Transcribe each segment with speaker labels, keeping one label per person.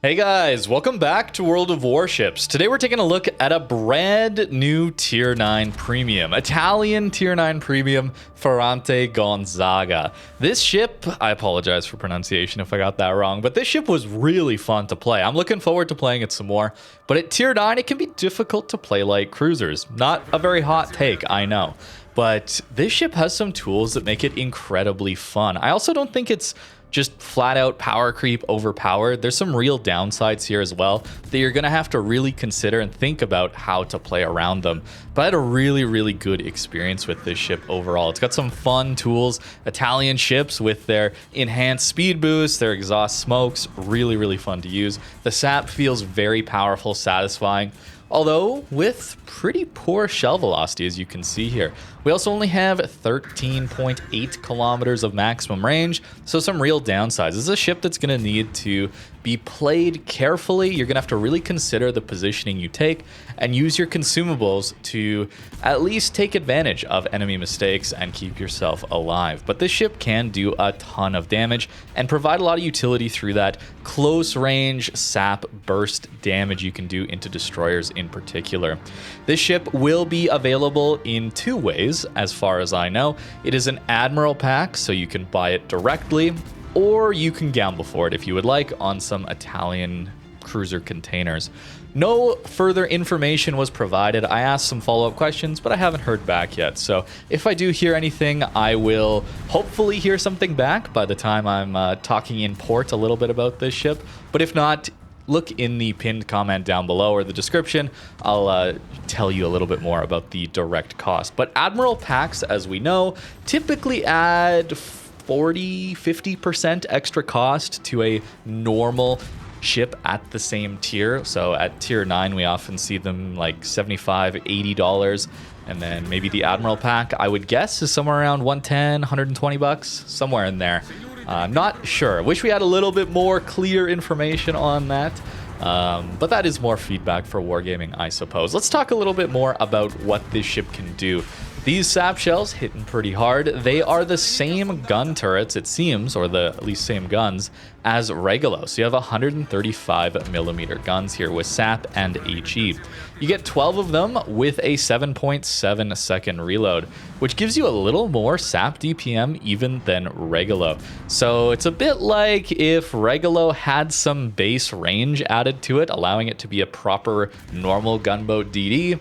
Speaker 1: Hey guys, welcome back to World of Warships. Today we're taking a look at a brand new Tier 9 Premium, Italian Tier 9 Premium Ferrante Gonzaga. This ship, I apologize for pronunciation if I got that wrong, but this ship was really fun to play. I'm looking forward to playing it some more, but at Tier 9 it can be difficult to play like cruisers. Not a very hot take, I know. But this ship has some tools that make it incredibly fun. I also don't think it's just flat out power creep overpowered. There's some real downsides here as well that you're gonna have to really consider and think about how to play around them. But I had a really good experience with this ship overall. It's got some fun tools, Italian ships with their enhanced speed boost, their exhaust smokes, really fun to use. The sap feels very powerful, satisfying, although with pretty poor shell velocity, as you can see here. We also only have 13.8 kilometers of maximum range, so some real downsides. This is a ship that's going to need to be played carefully. You're going to have to really consider the positioning you take and use your consumables to at least take advantage of enemy mistakes and keep yourself alive. But this ship can do a ton of damage and provide a lot of utility through that close range sap burst damage you can do into destroyers in particular. This ship will be available in two ways, as far as I know. It is an Admiral pack, so you can buy it directly, or you can gamble for it if you would like on some Italian cruiser containers. No further information was provided. I asked some follow-up questions, but I haven't heard back yet. So if I do hear anything, I will hopefully hear something back by the time I'm talking in port a little bit about this ship. But if not, look in the pinned comment down below or the description. I'll tell you a little bit more about the direct cost. But Admiral packs, as we know, typically add 40-50% extra cost to a normal ship at the same tier. So at tier 9 we often see them like $75-$80, and then maybe the Admiral pack, I would guess, is somewhere around $110-$120, somewhere in there. I'm not sure. Wish we had a little bit more clear information on that. But that is more feedback for wargaming, I suppose. Let's talk a little bit more about what this ship can do. These sap shells hitting pretty hard. They are the same gun turrets, it seems, or the at least same guns as Regolo. So you have 135mm guns here with sap and HE. You get 12 of them with a 7.7 second reload, which gives you a little more sap DPM even than Regolo. So it's a bit like if Regolo had some base range added to it, allowing it to be a proper normal gunboat DD,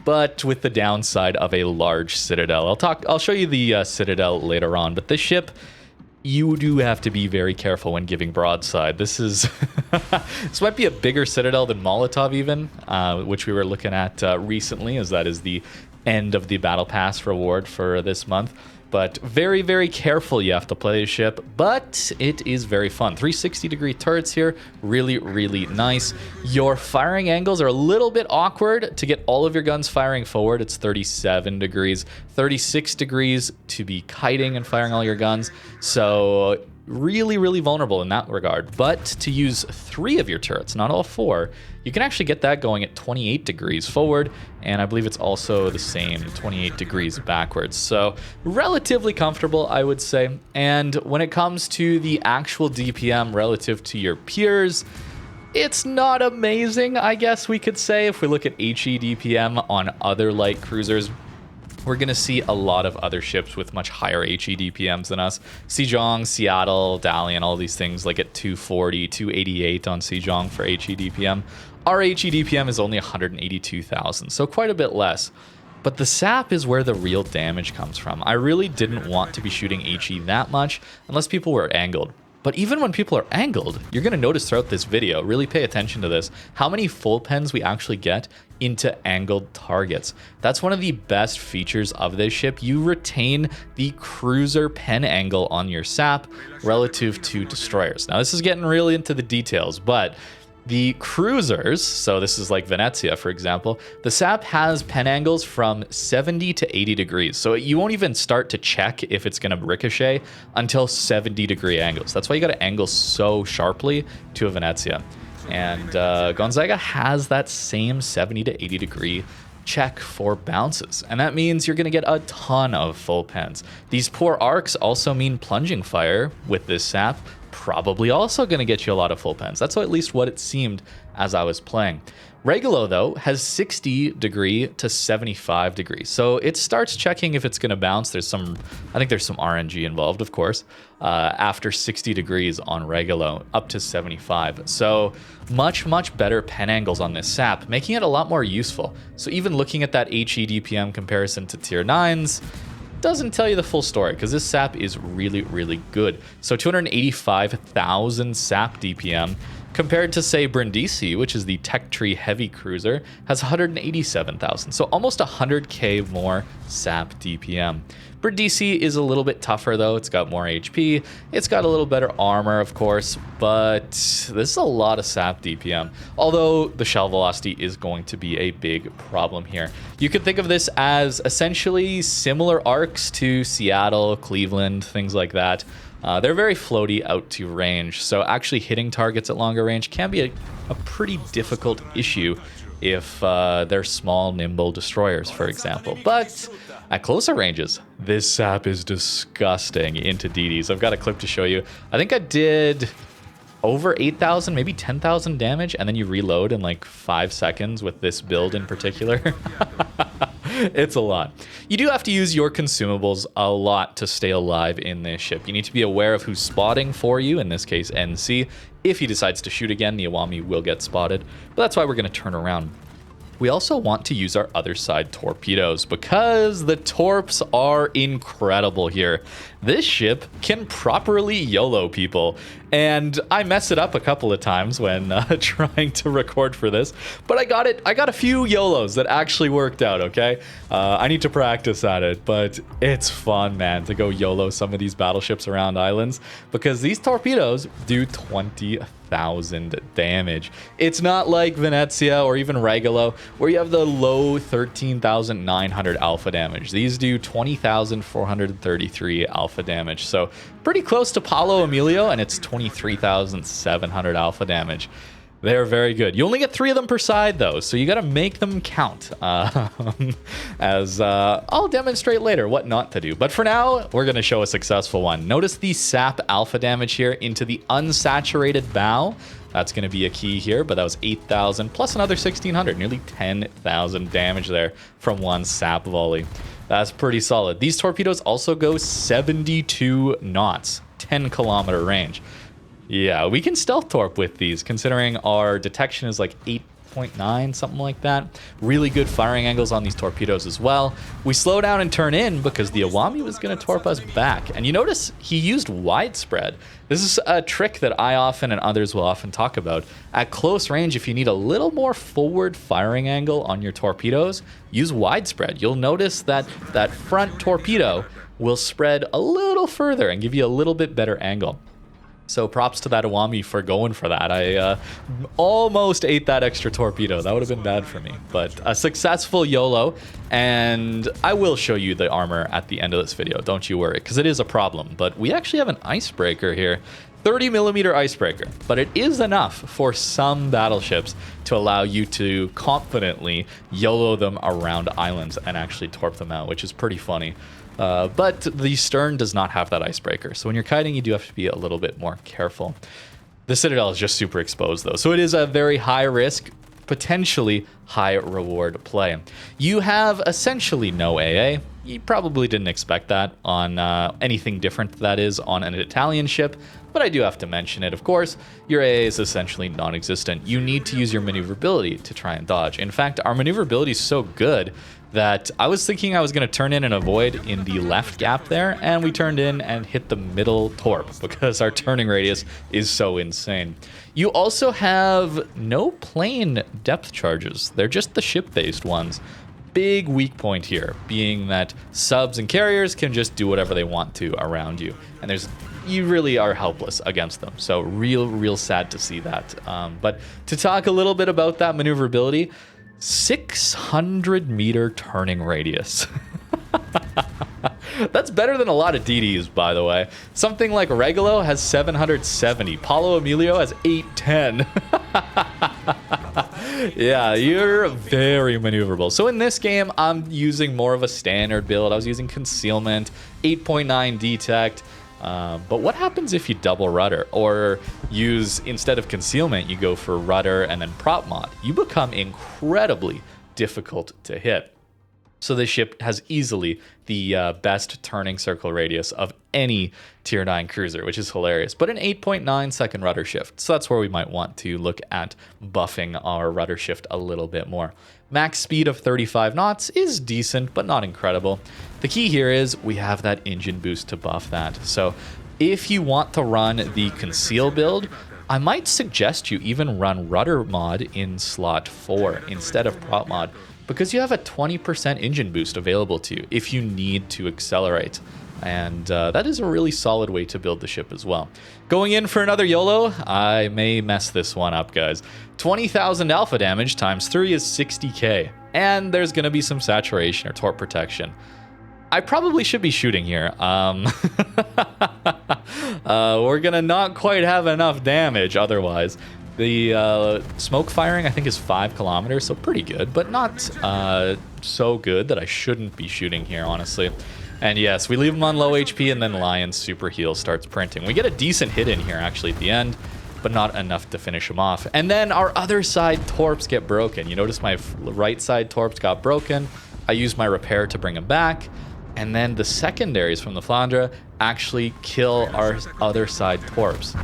Speaker 1: but with the downside of a large citadel. I'll show you the citadel later on, but this ship, you do have to be very careful when giving broadside. This is this might be a bigger citadel than Molotov even, which we were looking at recently, as that is the end of the battle pass reward for this month. But very careful you have to play the ship, but it is very fun. 360-degree turrets here, really nice. Your firing angles are a little bit awkward. To get all of your guns firing forward, it's 37 degrees, 36 degrees to be kiting and firing all your guns. So really vulnerable in that regard. But to use 3 of your turrets, not all 4, you can actually get that going at 28 degrees forward, and I believe it's also the same 28 degrees backwards. So relatively comfortable, I would say. And when it comes to the actual DPM relative to your peers, it's not amazing, I guess we could say. If we look at HE DPM on other light cruisers, we're going to see a lot of other ships with much higher HE DPMs than us. Sejong, Seattle, Dalian, all these things like at 240, 288 on Sejong for HE DPM. Our HE DPM is only 182,000, so quite a bit less. But the sap is where the real damage comes from. I really didn't want to be shooting HE that much unless people were angled. But even when people are angled, you're going to notice throughout this video, really pay attention to this, how many full pens we actually get into angled targets. That's one of the best features of this ship. You retain the cruiser pen angle on your sap relative to destroyers. Now, this is getting really into the details, but the cruisers, so this is like Venezia, for example, the sap has pen angles from 70 to 80 degrees. So you won't even start to check if it's going to ricochet until 70-degree angles. That's why you got to angle so sharply to a Venezia. And Gonzaga has that same 70 to 80-degree check for bounces, and that means you're going to get a ton of full pens. These poor arcs also mean plunging fire with this sap probably also going to get you a lot of full pens. That's at least what it seemed as I was playing. Regolo, though, has 60 degree to 75 degrees. So it starts checking if it's going to bounce. I think there's some RNG involved, of course, after 60 degrees on Regolo, up to 75. So much, much better pen angles on this sap, making it a lot more useful. So even looking at that HE DPM comparison to tier 9s, doesn't tell you the full story, because this sap is really, really good. So 285,000 sap DPM, compared to, say, Brindisi, which is the tech tree heavy cruiser, has 187,000. So almost 100k more sap DPM. Brindisi is a little bit tougher, though. It's got more HP. It's got a little better armor, of course, but this is a lot of sap DPM. Although the shell velocity is going to be a big problem here. You could think of this as essentially similar arcs to Seattle, Cleveland, things like that. They're very floaty out to range, so actually hitting targets at longer range can be a pretty difficult issue if they're small, nimble destroyers, for example. But at closer ranges, this sap is disgusting into DDs. I've got a clip to show you. I think I did over 8,000, maybe 10,000 damage, and then you reload in like 5 seconds with this build in particular. It's a lot. You do have to use your consumables a lot to stay alive in this ship. You need to be aware of who's spotting for you, in this case NC. If he decides to shoot again, the Iwami will get spotted, but that's why we're going to turn around. We also want to use our other side torpedoes, because the Torps are incredible here. This ship can properly YOLO people, and I mess it up a couple of times when trying to record for this, but I got a few YOLOs that actually worked out, okay? I need to practice at it, but it's fun, man, to go YOLO some of these battleships around islands, because these torpedoes do 20,000 damage. It's not like Venezia or even Regolo, where you have the low 13,900 alpha damage. These do 20,433 alpha damage, so pretty close to Paolo Emilio, and it's 23,700 alpha damage. They're very good. You only get 3 of them per side, though, so you got to make them count, as I'll demonstrate later what not to do. But for now, we're going to show a successful one. Notice the sap alpha damage here into the unsaturated bow. That's going to be a key here, but that was 8,000 plus another 1,600, nearly 10,000 damage there from one sap volley. That's pretty solid. These torpedoes also go 72 knots, 10-kilometer range. Yeah, we can stealth torp with these, considering our detection is like 8.9, something like that. Really good firing angles on these torpedoes as well. We slow down and turn in because the Iwami was going to torp us back. And you notice he used widespread. This is a trick that I often and others will often talk about. At close range, if you need a little more forward firing angle on your torpedoes, use widespread. You'll notice that that front torpedo will spread a little further and give you a little bit better angle. So props to that Iwami for going for that. I almost ate that extra torpedo. That would have been bad for me. But a successful YOLO, and I will show you the armor at the end of this video. Don't you worry, because it is a problem. But we actually have an icebreaker here. 30mm icebreaker, but it is enough for some battleships to allow you to confidently YOLO them around islands and actually torp them out, which is pretty funny. But the stern does not have that icebreaker, so when you're kiting, you do have to be a little bit more careful. The Citadel is just super exposed, though, so it is a very high risk, potentially high reward play. You have essentially no AA. You probably didn't expect that on anything different that is on an Italian ship, but I do have to mention it, of course. Your AA is essentially non-existent. You need to use your maneuverability to try and dodge. In fact, our maneuverability is so good that I was thinking I was going to turn in and avoid in the left gap there, and we turned in and hit the middle torp because our turning radius is so insane. You also have no plane depth charges. They're just the ship-based ones. Big weak point here being that subs and carriers can just do whatever they want to around you, and you really are helpless against them. So real sad to see that. But to talk a little bit about that maneuverability, 600-meter turning radius. That's better than a lot of DDs, by the way. Something like Regolo has 770. Paolo Emilio has 810. Yeah, you're very maneuverable. So in this game, I'm using more of a standard build. I was using concealment, 8.9 detect. But what happens if you double rudder or use, instead of concealment, you go for rudder and then prop mod? You become incredibly difficult to hit. So this ship has easily the best turning circle radius of any tier 9 cruiser, which is hilarious, but an 8.9 second rudder shift. So that's where we might want to look at buffing our rudder shift a little bit more. Max speed of 35 knots is decent, but not incredible. The key here is we have that engine boost to buff that. So if you want to run the conceal build, I might suggest you even run rudder mod in slot 4 instead of prop mod, because you have a 20% engine boost available to you if you need to accelerate. And that is a really solid way to build the ship as well. Going in for another YOLO, I may mess this one up, guys. 20,000 alpha damage times 3 is 60k. And there's going to be some saturation or torp protection. I probably should be shooting here. We're going to not quite have enough damage otherwise. The smoke firing, I think, is 5 kilometers, so pretty good, but not so good that I shouldn't be shooting here, honestly. And yes, we leave him on low HP, and then Lion's super heal starts printing. We get a decent hit in here, actually, at the end, but not enough to finish him off. And then our other side torps get broken. You notice my right side torps got broken. I used my repair to bring him back. And then the secondaries from the Flandre actually kill our other side torps.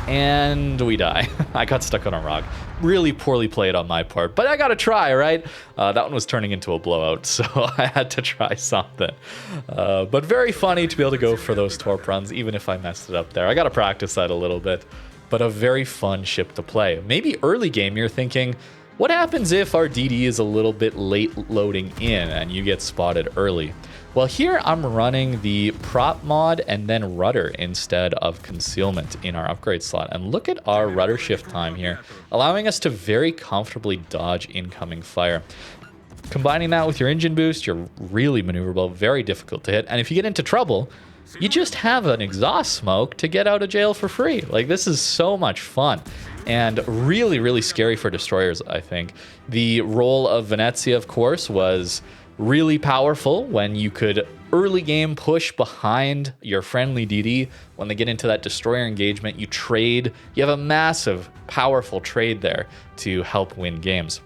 Speaker 1: And we die. I got stuck on a rock. Really poorly played on my part, but I gotta try, right? That one was turning into a blowout, so I had to try something. But very funny to be able to go for those torp runs, even if I messed it up there. I gotta practice that a little bit, but a very fun ship to play. Maybe early game you're thinking, what happens if our DD is a little bit late loading in and you get spotted early? Well, here I'm running the prop mod and then rudder instead of concealment in our upgrade slot. And look at our rudder shift time here, allowing us to very comfortably dodge incoming fire. Combining that with your engine boost, you're really maneuverable, very difficult to hit. And if you get into trouble, you just have an exhaust smoke to get out of jail for free. Like, this is so much fun. And really, really scary for destroyers, I think. The role of Venezia, of course, was really powerful when you could early game push behind your friendly DD. When they get into that destroyer engagement, you trade. You have a massive, powerful trade there to help win games.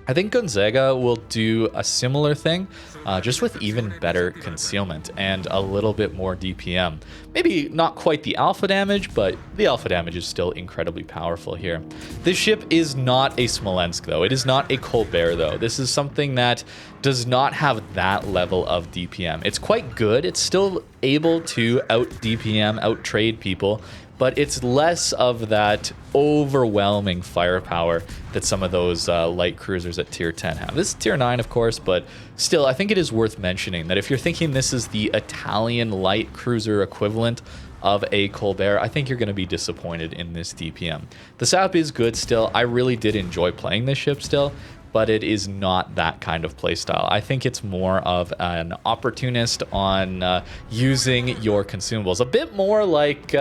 Speaker 1: I think Gonzaga will do a similar thing, just with even better concealment and a little bit more DPM. Maybe not quite the alpha damage, but the alpha damage is still incredibly powerful here. This ship is not a Smolensk, though. It is not a Colbert, though. This is something that does not have that level of DPM. It's quite good. It's still able to out-DPM, out-trade people, but it's less of that overwhelming firepower that some of those light cruisers at tier 10 have. This is tier 9, of course, but still, I think it is worth mentioning that if you're thinking this is the Italian light cruiser equivalent of a Colbert, I think you're going to be disappointed in this DPM. The SAP is good still. I really did enjoy playing this ship still, but it is not that kind of playstyle. I think it's more of an opportunist on using your consumables, a bit more like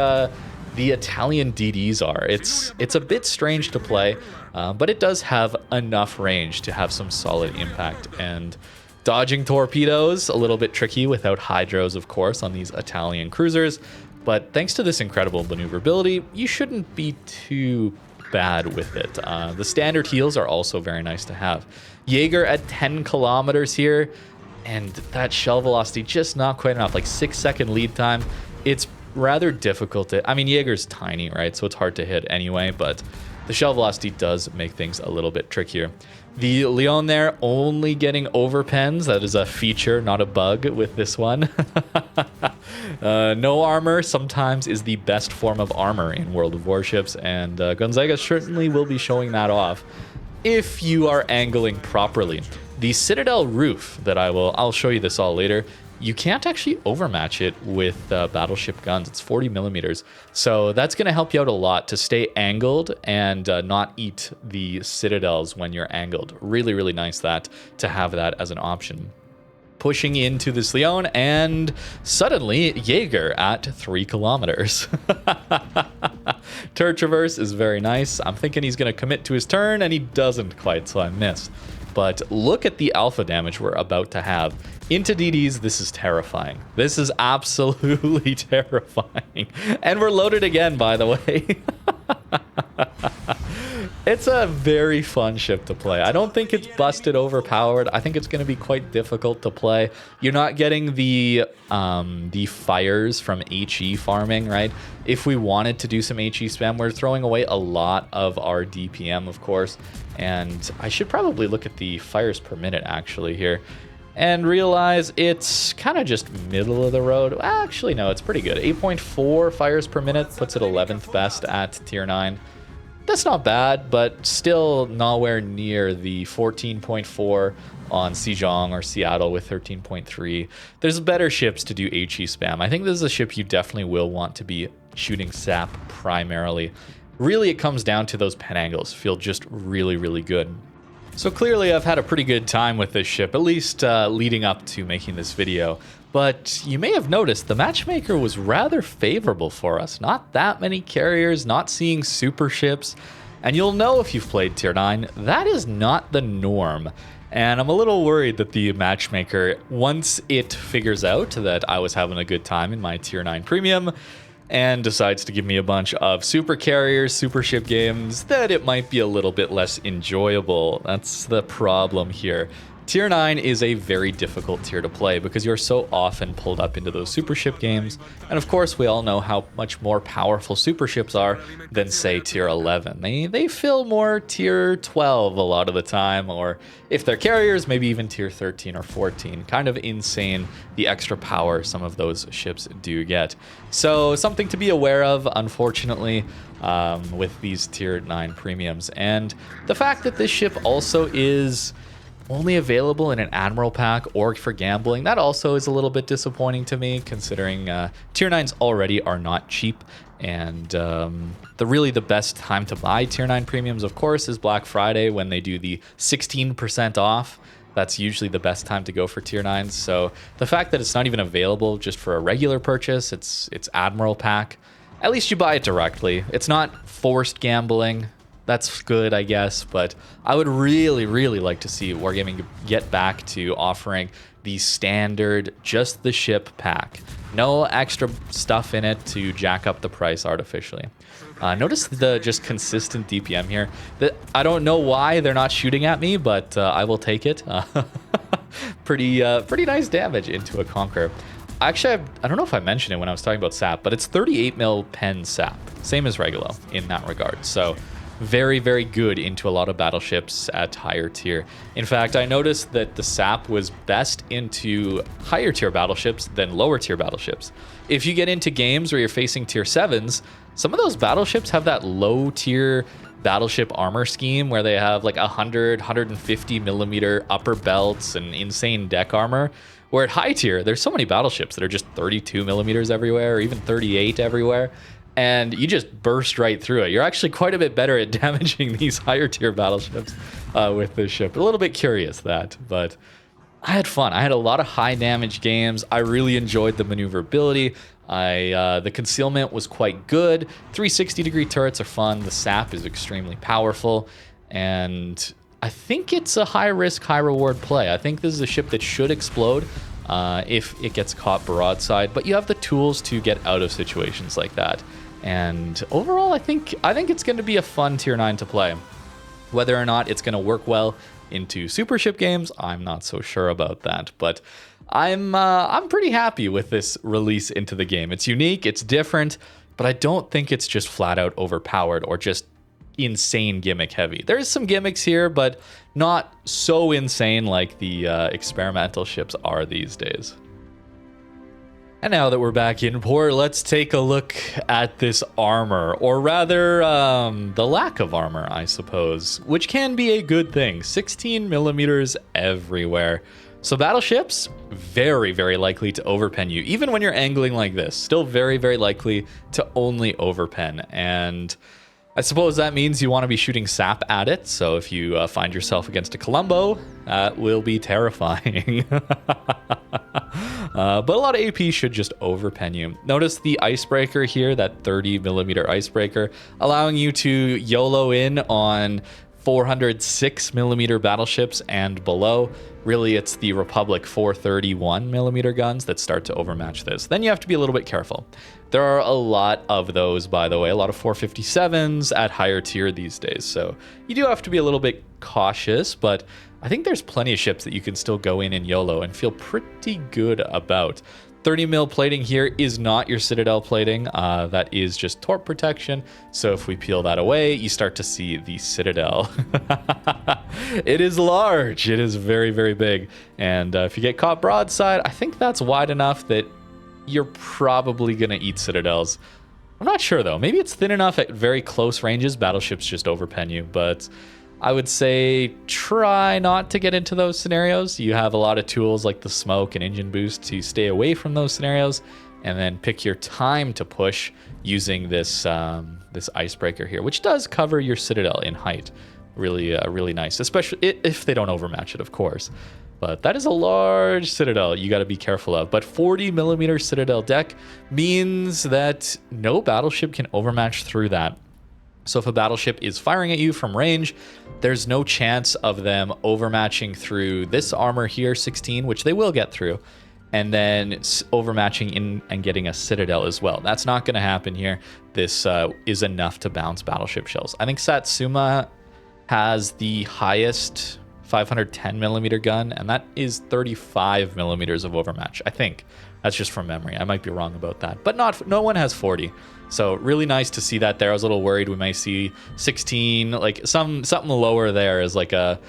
Speaker 1: the Italian DDs are. It's a bit strange to play, but it does have enough range to have some solid impact. And dodging torpedoes, a little bit tricky without hydros, of course, on these Italian cruisers. But thanks to this incredible maneuverability, you shouldn't be too bad with it. The standard heals are also very nice to have. Jaeger at 10 kilometers here, and that shell velocity just not quite enough, like 6-second lead time. It's rather difficult to, I mean, Jaeger's tiny, right? So it's hard to hit anyway, but the shell velocity does make things a little bit trickier. The Leon there only getting overpens. That is a feature, not a bug with this one. No armor sometimes is the best form of armor in World of Warships, and Gonzaga certainly will be showing that off if you are angling properly. The Citadel roof that I'll show you this all later. You can't actually overmatch it with battleship guns. It's 40 millimeters. So that's going to help you out a lot to stay angled and not eat the citadels when you're angled. Really, really nice to have that as an option. Pushing into this Leon, and suddenly Jaeger at 3 kilometers. Turret traverse is very nice. I'm thinking he's going to commit to his turn, and he doesn't quite, so I missed. But look at the alpha damage we're about to have Into DDs, this is terrifying. This is absolutely terrifying. And we're loaded again, by the way. It's a very fun ship to play. I don't think it's busted overpowered. I think it's going to be quite difficult to play. You're not getting the fires from HE farming, right? If we wanted to do some HE spam, we're throwing away a lot of our DPM, of course. And I should probably look at the fires per minute, actually, here. And realize it's kind of just middle of the road. Actually, no, it's pretty good. 8.4 fires per minute puts it 11th best at tier 9. That's not bad, but still nowhere near the 14.4 on Sejong or Seattle with 13.3. There's better ships to do HE spam. I think this is a ship you definitely will want to be shooting sap primarily. Really, it comes down to those pen angles. Feel just really, really good. So clearly I've had a pretty good time with this ship, at least leading up to making this video. But you may have noticed the matchmaker was rather favorable for us. Not that many carriers, not seeing super ships. And you'll know if you've played tier 9, that is not the norm. And I'm a little worried that the matchmaker, once it figures out that I was having a good time in my tier 9 premium, and decides to give me a bunch of super carriers, super ship games, that it might be a little bit less enjoyable. That's the problem here. Tier 9 is a very difficult tier to play because you're so often pulled up into those super ship games. And of course, we all know how much more powerful super ships are than, say, tier 11. They fill more tier 12 a lot of the time, or if they're carriers, maybe even tier 13 or 14. Kind of insane the extra power some of those ships do get. So something to be aware of, unfortunately, with these tier 9 premiums. And the fact that this ship also is only available in an Admiral pack or for gambling, that also is a little bit disappointing to me, considering tier 9s already are not cheap. And really the best time to buy tier 9 premiums, of course, is Black Friday when they do the 16% off. That's usually the best time to go for tier 9s. So the fact that it's not even available just for a regular purchase, it's Admiral pack, at least you buy it directly. It's not forced gambling. That's good, I guess, but I would really, really like to see Wargaming get back to offering the standard, just the ship pack. No extra stuff in it to jack up the price artificially. Notice the just consistent DPM here. I don't know why they're not shooting at me, but I will take it. Pretty nice damage into a Conqueror. Actually, I don't know if I mentioned it when I was talking about sap, but it's 38 mil pen sap, same as Regolo in that regard. So very, very good into a lot of battleships at higher tier. In fact, I noticed that the sap was best into higher tier battleships than lower tier battleships. If you get into games where you're facing tier 7s, some of those battleships have that low tier battleship armor scheme where they have like 100, 150 millimeter upper belts and insane deck armor. Where at high tier, there's so many battleships that are just 32 millimeters everywhere, or even 38 everywhere. And you just burst right through it. You're actually quite a bit better at damaging these higher tier battleships with this ship. A little bit curious that, but I had fun. I had a lot of high damage games. I really enjoyed the maneuverability. The concealment was quite good. 360-degree turrets are fun. The sap is extremely powerful. And I think it's a high risk, high reward play. I think this is a ship that should explode if it gets caught broadside, but you have the tools to get out of situations like that. And overall, I think it's going to be a fun tier 9 to play. Whether or not it's going to work well into super ship games, I'm not so sure about that. But I'm pretty happy with this release into the game. It's unique, it's different, but I don't think it's just flat out overpowered or just insane gimmick heavy. There's some gimmicks here, but not so insane like the experimental ships are these days. And now that we're back in port, let's take a look at this armor, or rather the lack of armor, I suppose, which can be a good thing. 16 millimeters everywhere. So battleships, very, very likely to overpen you, even when you're angling like this. Still very, very likely to only overpen. And I suppose that means you want to be shooting sap at it. So if you find yourself against a Columbo, that will be terrifying. But a lot of AP should just overpen you. Notice the icebreaker here, that 30 millimeter icebreaker, allowing you to YOLO in on 406 millimeter battleships and below. Really, it's the Republic 431 millimeter guns that start to overmatch this. Then you have to be a little bit careful. There are a lot of those, by the way, a lot of 457s at higher tier these days. So you do have to be a little bit cautious, but I think there's plenty of ships that you can still go in YOLO and feel pretty good about. 30 mil plating here is not your Citadel plating. That is just torp protection. So if we peel that away, you start to see the Citadel. It is large. It is very, very big. And if you get caught broadside, I think that's wide enough that you're probably going to eat Citadels. I'm not sure, though. Maybe it's thin enough at very close ranges. Battleships just overpen you. But I would say try not to get into those scenarios. You have a lot of tools like the smoke and engine boost to stay away from those scenarios, and then pick your time to push using this this icebreaker here, which does cover your Citadel in height. Really nice, especially if they don't overmatch it, of course. But that is a large Citadel you got to be careful of. But 40 millimeter Citadel deck means that no battleship can overmatch through that. So if a battleship is firing at you from range, there's no chance of them overmatching through this armor here, 16, which they will get through, and then overmatching in and getting a Citadel as well. That's not going to happen here. This is enough to bounce battleship shells. I think Satsuma has the highest 510 millimeter gun, and that is 35 millimeters of overmatch. I think that's just from memory. I might be wrong about that, but no one has 40. So really nice to see that there. I was a little worried we might see 16, like something lower there is like a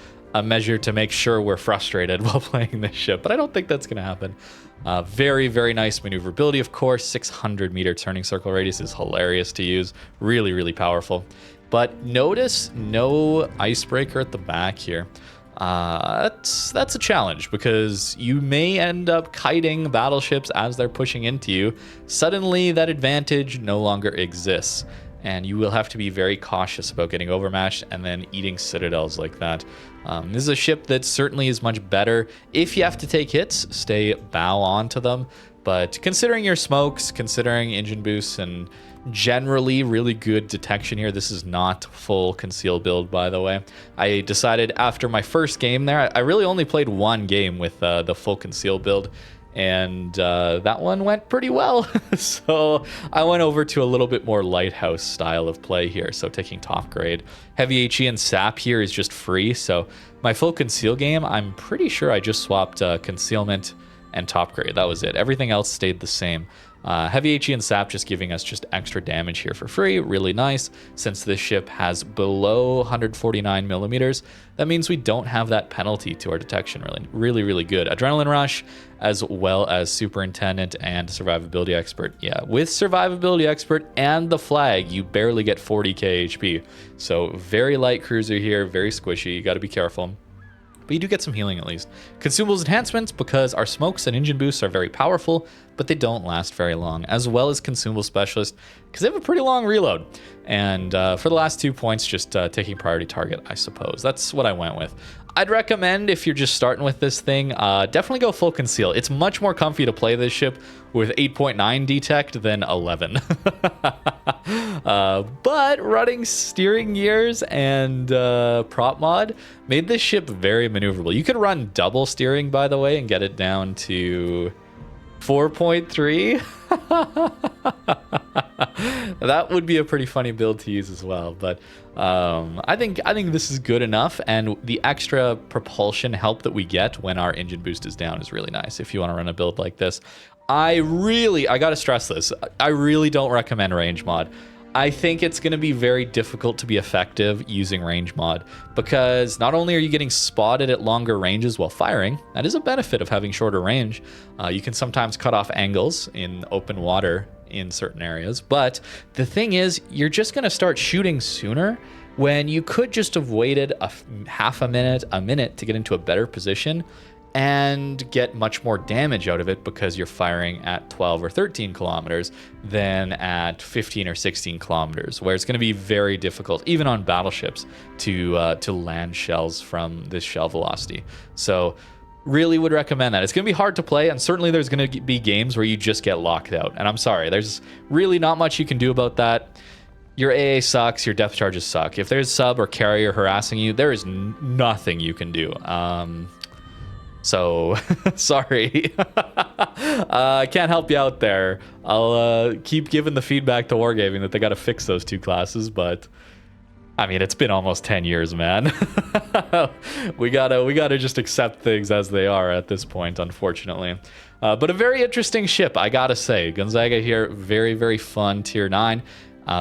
Speaker 1: measure to make sure we're frustrated while playing this ship, but I don't think that's going to happen. Very, very nice maneuverability, of course. 600 meter turning circle radius is hilarious to use. Really, really powerful. But notice no icebreaker at the back here. That's a challenge because you may end up kiting battleships as they're pushing into you. Suddenly that advantage no longer exists, and you will have to be very cautious about getting overmatched and then eating Citadels like that. This is a ship that certainly is much better. If you have to take hits, stay bow on to them. But considering your smokes, considering engine boosts, and generally really good detection here, this is not full conceal build, by the way. I decided after my first game there, I really only played one game with the full conceal build, and that one went pretty well. So I went over to a little bit more lighthouse style of play here, so taking top grade. Heavy HE and SAP here is just free, so my full conceal game, I'm pretty sure I just swapped concealment and top grade. That was it. Everything else stayed the same. Heavy HE and SAP just giving us just extra damage here for free. Really nice. Since this ship has below 149 millimeters, that means we don't have that penalty to our detection. Really good. Adrenaline Rush, as well as Superintendent and Survivability Expert. Yeah, with Survivability Expert and the flag, you barely get 40k HP. So very light cruiser here, very squishy. You got to be careful. But you do get some healing at least. Consumables enhancements, because our smokes and engine boosts are very powerful, but they don't last very long, as well as consumable specialist, because they have a pretty long reload. And for the last 2 points, just taking priority target, I suppose. That's what I went with. I'd recommend, if you're just starting with this thing, definitely go full conceal. It's much more comfy to play this ship with 8.9 detect than 11. But running steering gears and prop mod made this ship very maneuverable. You could run double steering, by the way, and get it down to 4.3. That would be a pretty funny build to use as well, but I think this is good enough, and the extra propulsion help that we get when our engine boost is down is really nice if you want to run a build like this. I gotta stress this, I really don't recommend range mod. I think it's going to be very difficult to be effective using range mod, because not only are you getting spotted at longer ranges while firing, that is a benefit of having shorter range. You can sometimes cut off angles in open water in certain areas, but the thing is, you're just going to start shooting sooner when you could just have waited half a minute to get into a better position and get much more damage out of it, because you're firing at 12 or 13 kilometers than at 15 or 16 kilometers, where it's going to be very difficult, even on battleships, to land shells from this shell velocity. So really would recommend that. It's going to be hard to play, and certainly there's going to be games where you just get locked out. And I'm sorry, there's really not much you can do about that. your AA sucks, your depth charges suck. If there's sub or carrier harassing you, there is nothing you can do. So, sorry. I can't help you out there. I'll keep giving the feedback to Wargaming that they got to fix those 2 classes, but I mean, it's been almost 10 years, man. we gotta just accept things as they are at this point, unfortunately. But a very interesting ship, I gotta say. Gonzaga here, very, very fun tier 9.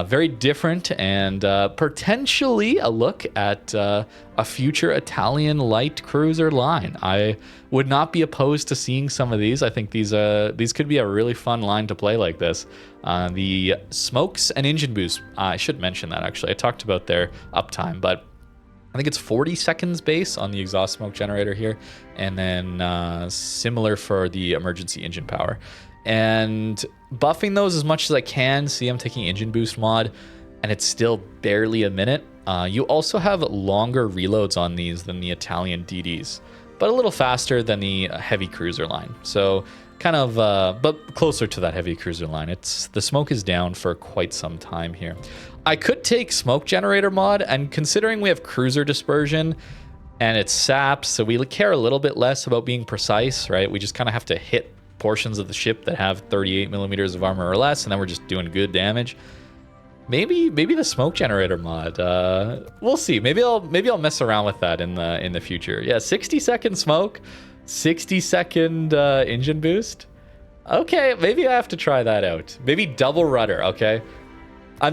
Speaker 1: Very different, and potentially a look at a future Italian light cruiser line. I would not be opposed to seeing some of these. I think these could be a really fun line to play like this. The smokes and engine boost, I should mention that actually. I talked about their uptime, but I think it's 40 seconds base on the exhaust smoke generator here, and then similar for the emergency engine power. And buffing those as much as I can. See, I'm taking engine boost mod, and it's still barely a minute. You also have longer reloads on these than the Italian DDs, but a little faster than the heavy cruiser line. So kind of, but closer to that heavy cruiser line. The smoke is down for quite some time here. I could take smoke generator mod, and considering we have cruiser dispersion and it's saps, so we care a little bit less about being precise, right? We just kind of have to hit portions of the ship that have 38 millimeters of armor or less, and then we're just doing good damage. Maybe the smoke generator mod. We'll see. Maybe I'll mess around with that in the future. Yeah, 60-second smoke, 60-second engine boost. Okay, maybe I have to try that out. Maybe double rudder. Okay,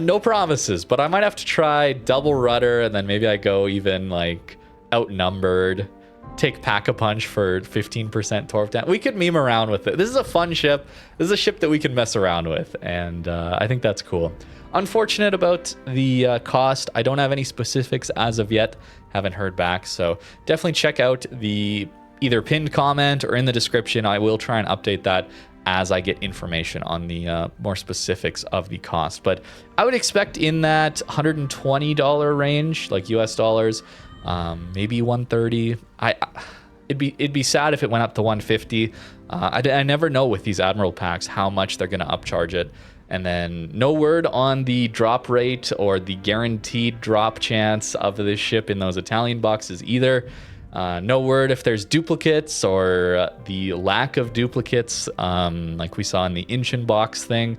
Speaker 1: no promises, but I might have to try double rudder, and then maybe I go even like outnumbered. Take Pack-a-Punch for 15% torp down. We could meme around with it. This is a fun ship. This is a ship that we can mess around with, and I think that's cool. Unfortunate about the cost. I don't have any specifics as of yet. Haven't heard back, so definitely check out the either pinned comment or in the description. I will try and update that as I get information on the more specifics of the cost. But I would expect in that $120 range, like US dollars, maybe 130. It'd be sad if it went up to 150. I never know with these Admiral packs how much they're going to upcharge it. And then no word on the drop rate or the guaranteed drop chance of this ship in those Italian boxes either. No word if there's duplicates or the lack of duplicates, like we saw in the Inchin box thing.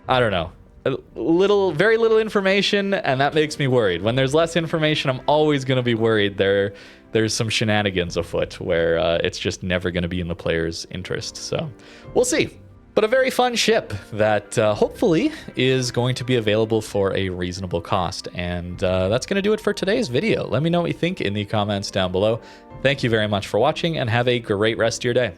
Speaker 1: I don't know. Very little information, and that makes me worried. When there's less information, I'm always going to be worried there's some shenanigans afoot where it's just never going to be in the player's interest. So we'll see. But a very fun ship that hopefully is going to be available for a reasonable cost. And that's going to do it for today's video. Let me know what you think in the comments down below. Thank you very much for watching, and have a great rest of your day.